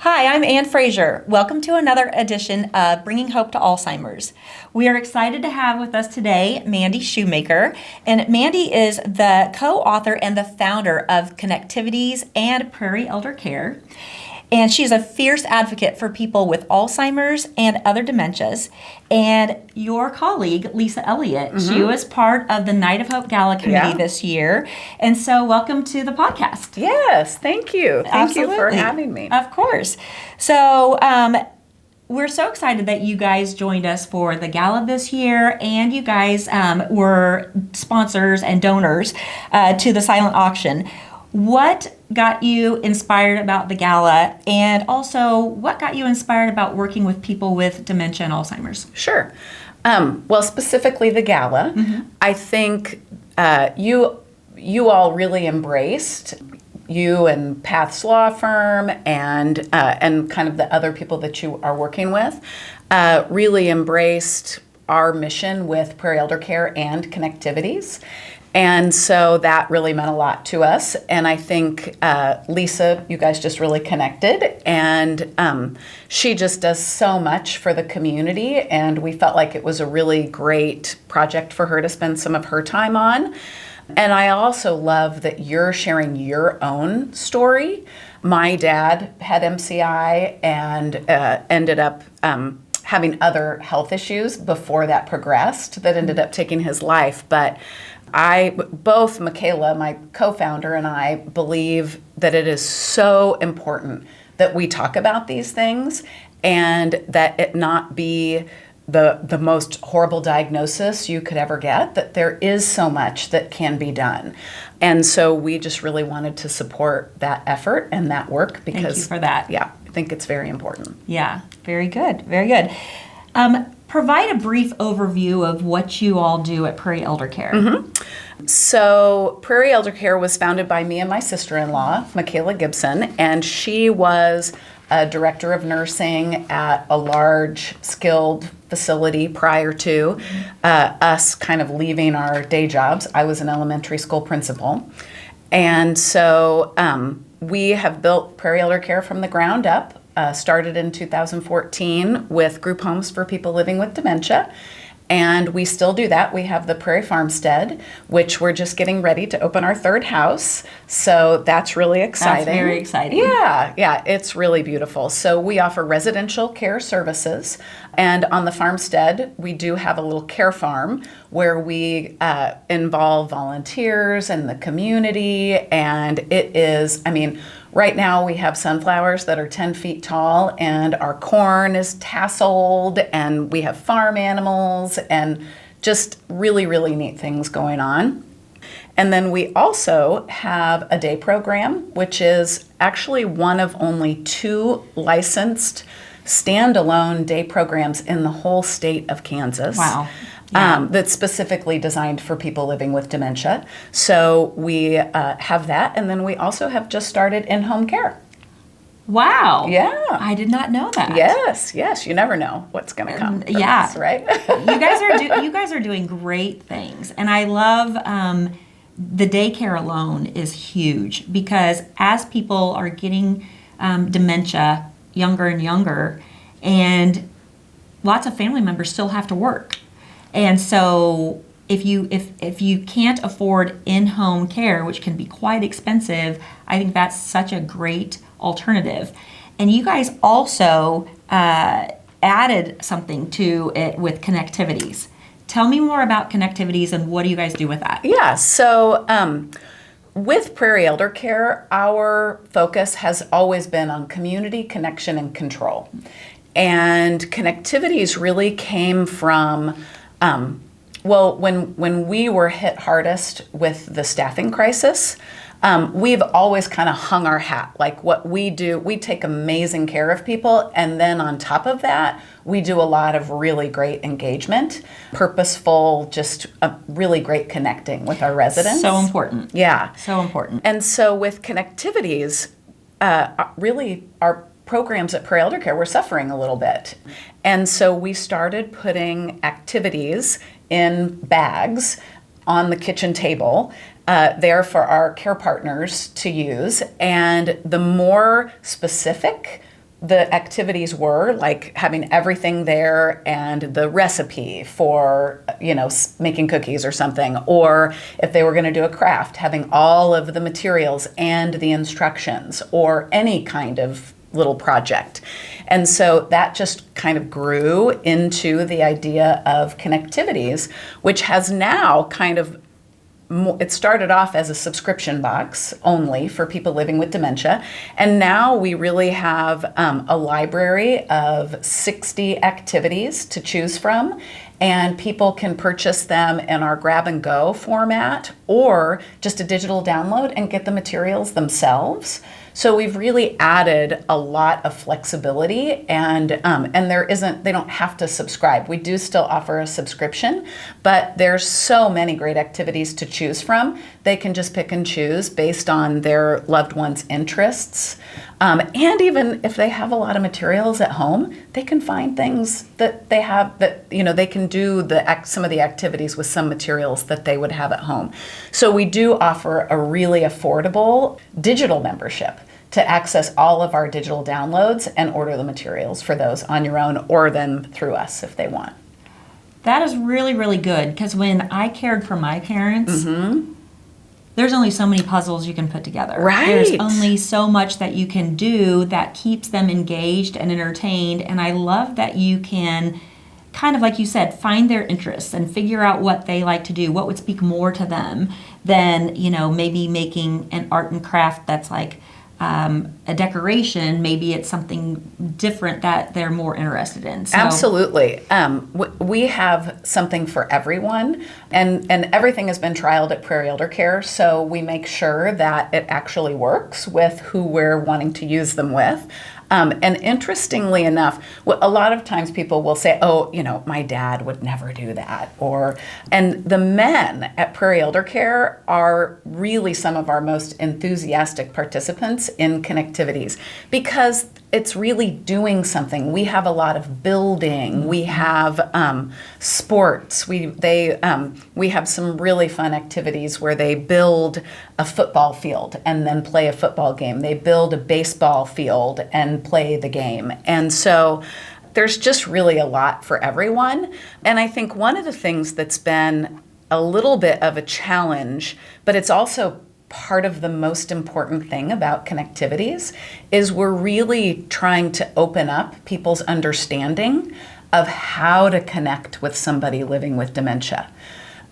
Hi, I'm Ann Frazier. Welcome to another edition of Bringing Hope to Alzheimer's. We are excited to have with us today Mandy Shoemaker. And Mandy is the co-author and the founder of Connectivities and Prairie Elder Care. And she's a fierce advocate for people with Alzheimer's and other dementias. And your colleague, Lisa Elliott, she was part of the Night of Hope Gala Committee this year. And so welcome to the podcast. Yes, thank you. Thank you for having me. Of course. So we're so excited that you guys joined us for the gala this year, and you guys were sponsors and donors to the silent auction. What got you inspired about the gala, and also what got you inspired about working with people with dementia and Alzheimer's? Sure. Well, specifically the gala, I think you all really embraced, you and Path's law firm and kind of the other people that you are working with, really embraced our mission with Prairie Elder Care and Connectivities. And so that really meant a lot to us. And I think Lisa, you guys just really connected. And she just does so much for the community. And we felt like it was a really great project for her to spend some of her time on. And I also love that you're sharing your own story. My dad had MCI and ended up having other health issues before that progressed that ended up taking his life. But both Michaela, my co-founder, and I believe that it is so important that we talk about these things and that it not be the most horrible diagnosis you could ever get, that there is so much that can be done. And so we just really wanted to support that effort and that work because— Thank you for that. Yeah, I think it's very important. Yeah, very good, very good. Provide a brief overview of what you all do at Prairie Elder Care. So Prairie Elder Care was founded by me and my sister-in-law, Michaela Gibson, and she was a director of nursing at a large skilled facility prior to us kind of leaving our day jobs. I was an elementary school principal. And so we have built Prairie Elder Care from the ground up. Started in 2014 with group homes for people living with dementia. And we still do that. We have the Prairie Farmstead, which we're just getting ready to open our third house. So that's really exciting. That's very exciting. Yeah, it's really beautiful. So we offer residential care services. And on the farmstead, we do have a little care farm where we involve volunteers and the community. And it is, right now we have sunflowers that are 10 feet tall, and our corn is tasseled, and we have farm animals, and just really, really neat things going on. And then we also have a day program, which is actually one of only 2 licensed standalone day programs in the whole state of Kansas. Wow. Yeah. That's specifically designed for people living with dementia. So we have that, and then we also have just started in-home care. Wow. Yeah. I did not know that. Yes. You never know what's going to come. From this, right? You guys are doing great things, and I love the daycare alone is huge because as people are getting dementia younger and younger, and lots of family members still have to work. And so if you can't afford in-home care, which can be quite expensive, I think that's such a great alternative. And you guys also added something to it with Connectivities. Tell me more about Connectivities and what do you guys do with that? Yeah, so with Prairie Elder Care, our focus has always been on community, connection, and control. And Connectivities really came from when we were hit hardest with the staffing crisis, we've always kind of hung our hat. Like what we do, we take amazing care of people, and then on top of that, we do a lot of really great engagement, purposeful, just really great connecting with our residents. So important. Yeah. So important. And so with Connectivities, really our programs at Prairie Elder Care were suffering a little bit. And so we started putting activities in bags on the kitchen table there for our care partners to use. And the more specific the activities were, like having everything there and the recipe for, making cookies or something, or if they were going to do a craft, having all of the materials and the instructions, or any kind of little project. And so that just kind of grew into the idea of Connectivities, which has now kind of, it started off as a subscription box only for people living with dementia. And now we really have a library of 60 activities to choose from. And people can purchase them in our grab and go format or just a digital download and get the materials themselves. So we've really added a lot of flexibility, and they don't have to subscribe. We do still offer a subscription, but there's so many great activities to choose from. They can just pick and choose based on their loved one's interests. And even if they have a lot of materials at home, they can find things that they have that, they can do some of the activities with some materials that they would have at home. So we do offer a really affordable digital membership to access all of our digital downloads and order the materials for those on your own, or then through us if they want. That is really, really good, because when I cared for my parents, there's only so many puzzles you can put together. Right. There's only so much that you can do that keeps them engaged and entertained. And I love that you can kind of, like you said, find their interests and figure out what they like to do, what would speak more to them than, maybe making an art and craft that's like a decoration. Maybe it's something different that they're more interested in. So. Absolutely. We have something for everyone, and everything has been trialed at Prairie Elder Care, so we make sure that it actually works with who we're wanting to use them with. And interestingly enough, a lot of times people will say, oh, my dad would never do that. And the men at Prairie Elder Care are really some of our most enthusiastic participants in Connectivities, because it's really doing something. We have a lot of building. We have sports. We have some really fun activities where they build a football field and then play a football game. They build a baseball field and play the game. And so there's just really a lot for everyone. And I think one of the things that's been a little bit of a challenge, but it's also part of the most important thing about Connectivities, is we're really trying to open up people's understanding of how to connect with somebody living with dementia.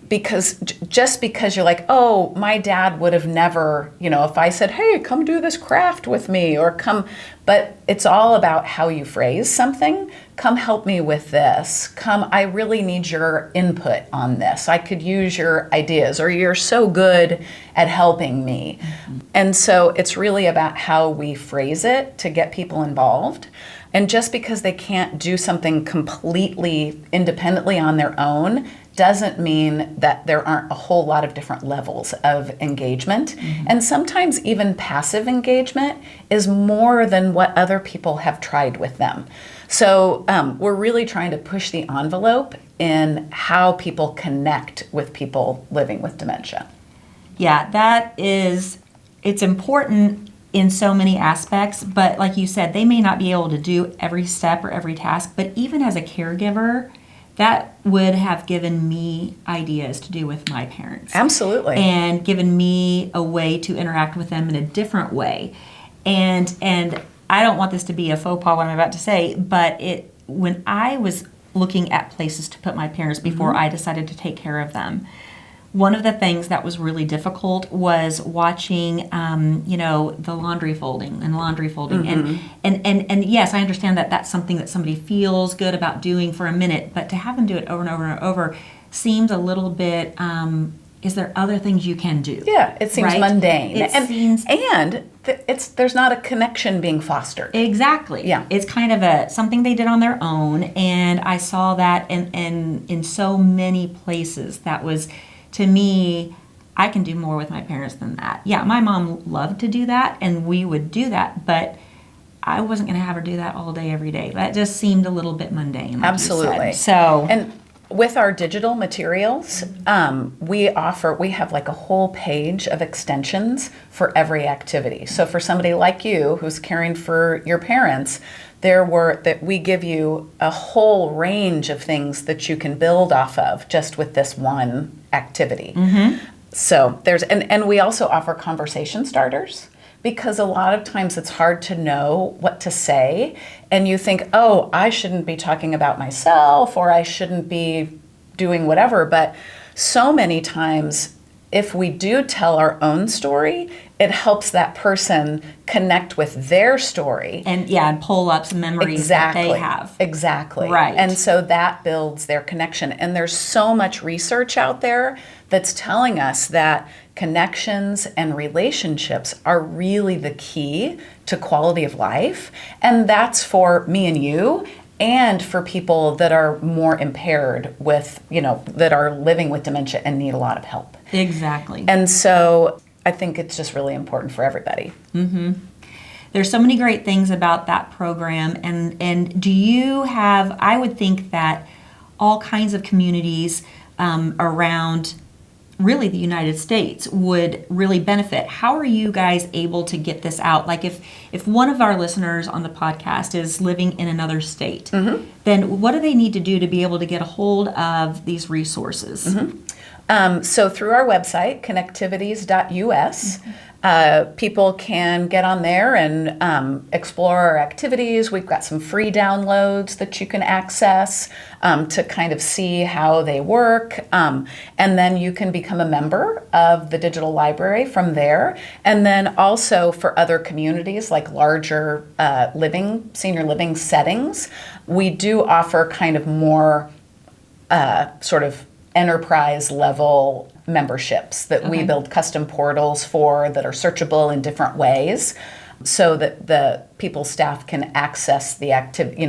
Because just because you're like, oh, my dad would have never, if I said, hey, come do this craft with me, or come, but it's all about how you phrase something. Come help me with this. Come, I really need your input on this. I could use your ideas, or you're so good at helping me. And so it's really about how we phrase it to get people involved. And just because they can't do something completely independently on their own doesn't mean that there aren't a whole lot of different levels of engagement. And sometimes even passive engagement is more than what other people have tried with them. So we're really trying to push the envelope in how people connect with people living with dementia. Yeah, it's important in so many aspects, but like you said, they may not be able to do every step or every task, but even as a caregiver, that would have given me ideas to do with my parents. Absolutely. And given me a way to interact with them in a different way. And I don't want this to be a faux pas what I'm about to say, but when I was looking at places to put my parents before I decided to take care of them, one of the things that was really difficult was watching, the laundry folding. And yes, I understand that that's something that somebody feels good about doing for a minute, but to have them do it over and over and over seems a little bit, is there other things you can do? Yeah, it seems mundane. It there's not a connection being fostered. Exactly. Yeah. It's kind of something they did on their own, and I saw that in so many places. That was, to me, I can do more with my parents than that. Yeah, my mom loved to do that, and we would do that, but I wasn't going to have her do that all day, every day. That just seemed a little bit mundane. Like Absolutely. You said. So, and With our digital materials, we have like a whole page of extensions for every activity. So for somebody like you who's caring for your parents, we give you a whole range of things that you can build off of just with this one activity. So and we also offer conversation starters, because a lot of times it's hard to know what to say, and you think, oh, I shouldn't be talking about myself, or I shouldn't be doing whatever. But so many times, if we do tell our own story, it helps that person connect with their story. And pull up some memories that they have. Exactly. Right. And so that builds their connection. And there's so much research out there that's telling us that connections and relationships are really the key to quality of life. And that's for me and you, and for people that are more impaired with, that are living with dementia and need a lot of help. Exactly. And so I think it's just really important for everybody. There's so many great things about that program. And do you have, I would think that all kinds of communities around really the United States would really benefit. How are you guys able to get this out? Like if one of our listeners on the podcast is living in another state, then what do they need to do to be able to get a hold of these resources? So through our website, connectivities.us, people can get on there and explore our activities. We've got some free downloads that you can access to kind of see how they work. And then you can become a member of the digital library from there. And then also for other communities like larger senior living settings, we do offer kind of more sort of enterprise level memberships that we build custom portals for that are searchable in different ways, so that the staff can access the activity.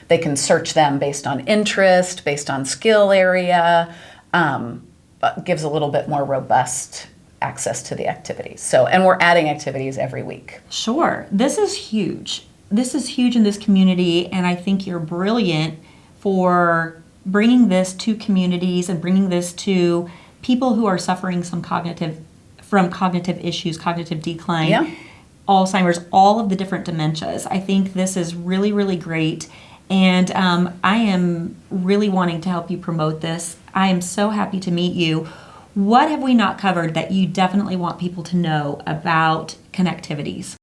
They can search them based on interest, based on skill area, but gives a little bit more robust access to the activities. So, and we're adding activities every week. Sure. This is huge. This is huge in this community, and I think you're brilliant for bringing this to communities and bringing this to people who are suffering from cognitive issues, cognitive decline, Alzheimer's, all of the different dementias. I think this is really, really great. And I am really wanting to help you promote this. I am so happy to meet you. What have we not covered that you definitely want people to know about Connectivities?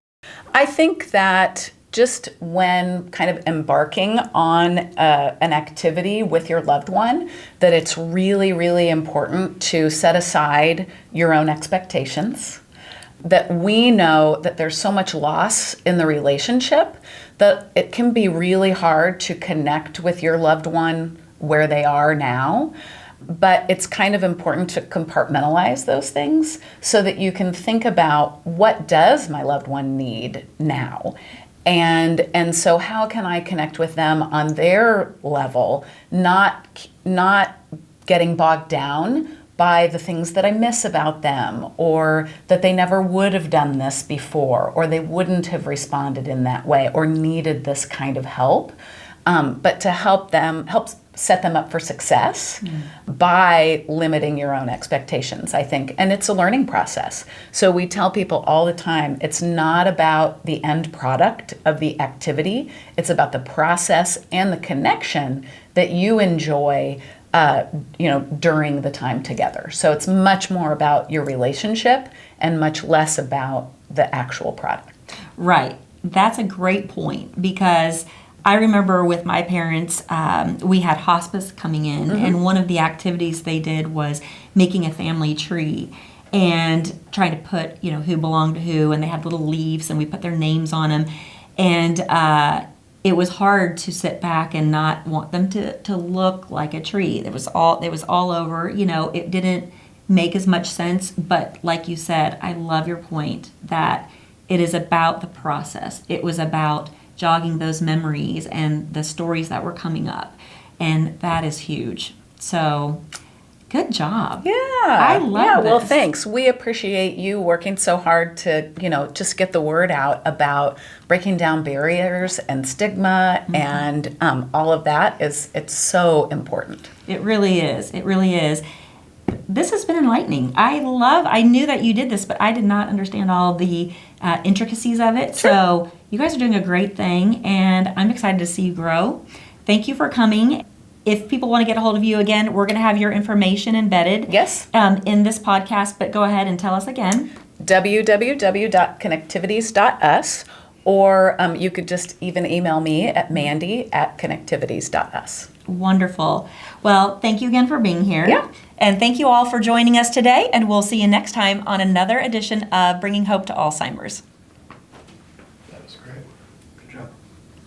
I think that just when kind of embarking on an activity with your loved one, that it's really, really important to set aside your own expectations. That we know that there's so much loss in the relationship that it can be really hard to connect with your loved one where they are now. But it's kind of important to compartmentalize those things so that you can think about, what does my loved one need now? And so how can I connect with them on their level, not getting bogged down by the things that I miss about them, or that they never would have done this before, or they wouldn't have responded in that way, or needed this kind of help, but to help set them up for success by limiting your own expectations, I think. And it's a learning process. So we tell people all the time, it's not about the end product of the activity. It's about the process and the connection that you enjoy during the time together. So it's much more about your relationship and much less about the actual product. Right. That's a great point, because I remember with my parents, we had hospice coming in, and one of the activities they did was making a family tree and trying to put, who belonged to who, and they had little leaves and we put their names on them. And it was hard to sit back and not want them to look like a tree. It was all over, it didn't make as much sense. But like you said, I love your point that it is about the process. It was about jogging those memories and the stories that were coming up. And that is huge. So Good job. Yeah. I love Well, this. thanks. We appreciate you working so hard to, just get the word out about breaking down barriers and stigma and all of that it's so important. It really is. It really is. This has been enlightening. I knew that you did this, but I did not understand all the intricacies of it. Sure. So you guys are doing a great thing, and I'm excited to see you grow. Thank you for coming. If people want to get a hold of you again, we're going to have your information embedded Yes. in this podcast, but go ahead and tell us again. www.connectivities.us, or you could just even email me at mandy@connectivities.us. Wonderful. Well, thank you again for being here. Yeah. And thank you all for joining us today, and we'll see you next time on another edition of Bringing Hope to Alzheimer's.